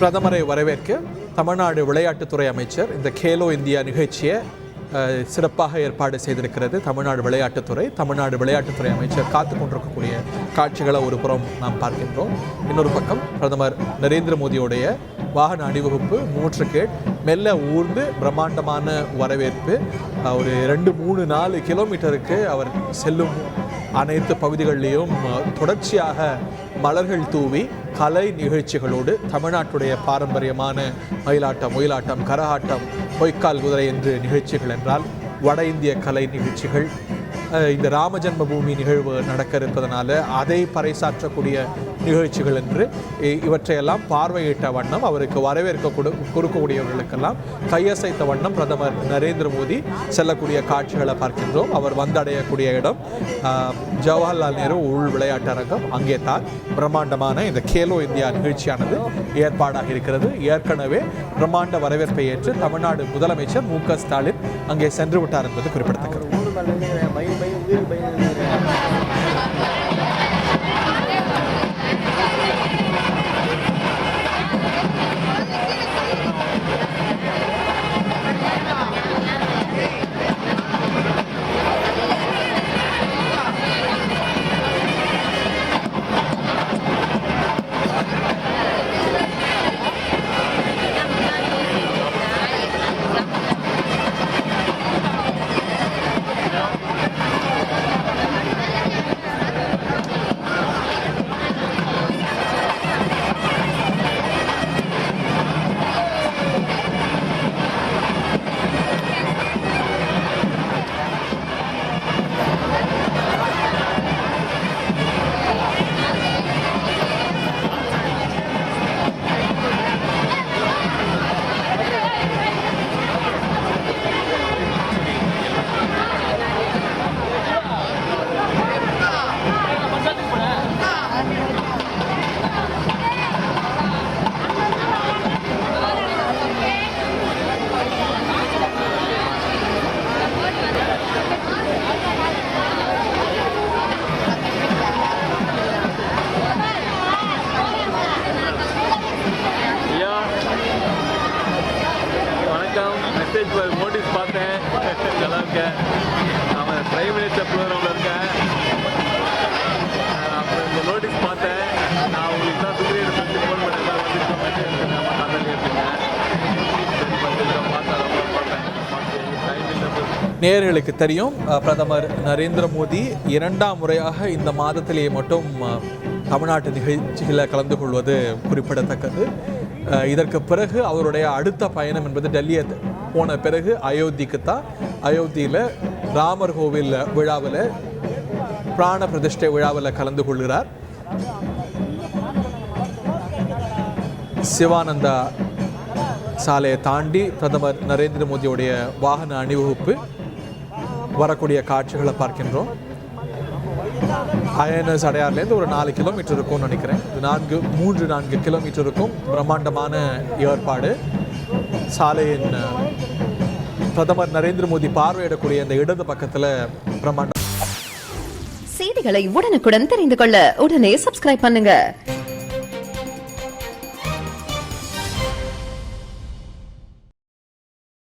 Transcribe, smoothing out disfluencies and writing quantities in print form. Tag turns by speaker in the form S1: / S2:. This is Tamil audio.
S1: பிரதமரை வரவேற்க தமிழ்நாடு விளையாட்டுத்துறை அமைச்சர் இந்த கேலோ இந்தியா நிகழ்ச்சியை சிறப்பாக ஏற்பாடு செய்திருக்கிறது தமிழ்நாடு விளையாட்டுத்துறை அமைச்சர் காத்து கொண்டிருக்கக்கூடிய காட்சிகளை ஒரு புறம் நாம் பார்க்கின்றோம். இன்னொரு பக்கம் பிரதமர் நரேந்திர மோடியோடைய வாகன அணிவகுப்பு 3 கேட் மெல்ல ஊர்ந்து பிரம்மாண்டமான வரவேற்பு. ஒரு 2-3-4 கிலோமீட்டருக்கு அவர் செல்லும் அனைத்து பகுதிகளிலேயும் தொடர்ச்சியாக மலர்கள் தூவி கலை நிகழ்ச்சிகளோடு தமிழ்நாட்டுடைய பாரம்பரியமான மயிலாட்டம், ஒயிலாட்டம், கரகாட்டம், பொய்க்கால் குதிரை என்று நிகழ்ச்சிகள் என்றால் வட இந்திய கலை நிகழ்ச்சிகள், இந்த ராம ஜென்ம பூமி நிகழ்வு நடக்க இருப்பதனால அதை பறைசாற்றக்கூடிய நிகழ்ச்சிகள் என்று இவற்றையெல்லாம் பார்வையிட்ட வண்ணம் அவருக்கு வரவேற்க கொடுக்கக்கூடியவர்களுக்கெல்லாம் கையசைத்த வண்ணம் பிரதமர் நரேந்திர மோடி செல்லக்கூடிய காட்சிகளை பார்க்கின்றோம். அவர் வந்தடையக்கூடிய இடம் ஜவஹர்லால் நேரு உள் விளையாட்டரங்கம். அங்கே தான் பிரம்மாண்டமான இந்த கேலோ இந்தியா நிகழ்ச்சியானது ஏற்பாடாக இருக்கிறது. ஏற்கனவே பிரம்மாண்ட வரவேற்பை ஏற்று தமிழ்நாடு முதலமைச்சர் மு.க. ஸ்டாலின் அங்கே சென்று விட்டார் என்பது குறிப்பிடத்தக்கது.
S2: நோட்டீஸ் பார்த்தேன், நல்லா இருக்கேன். அவன் பிரைம் மினிஸ்டர் ப்ரோக்ராமில் இருக்கேன். அப்புறம் இந்த நோட்டீஸ் பார்த்தேன். நான் உங்களுக்கு தான் சுப்ரீம் சொல்லி ஃபோன் பண்ணேன்.
S1: நேயர்களுக்கு தெரியும், பிரதமர் நரேந்திர மோடி 2ஆம் முறையாக இந்த மாதத்திலேயே மட்டும் தமிழ்நாட்டு நிகழ்ச்சிகளை கலந்து கொள்வது குறிப்பிடத்தக்கது. இதற்கு பிறகு அவருடைய அடுத்த பயணம் என்பது டெல்லியை போன பிறகு அயோத்திக்கு தான். அயோத்தியில் ராமர் கோவில் விழாவில் பிராண பிரதிஷ்டை விழாவில் கலந்து கொள்கிறார். சிவானந்தா சாலையை தாண்டி பிரதமர் நரேந்திர மோடியுடைய வாகன அணிவகுப்பு வரக்கூடிய காட்சிகளை பார்க்கின்றோம். ஐஎன்எஸ் அடையார்லேருந்து ஒரு 4 கிலோமீட்டர் இருக்கும்னு நினைக்கிறேன். 3-4 கிலோமீட்டர் இருக்கும். பிரம்மாண்டமான ஏற்பாடு. சாலையின் பிரதமர் நரேந்திர மோடி பார்வையிடக்கூடிய அந்த இடது பக்கத்தில் பிரம்மாண்டம்.
S3: செய்திகளை உடனுக்குடன் தெரிந்து கொள்ள உடனே சப்ஸ்கிரைப் பண்ணுங்க.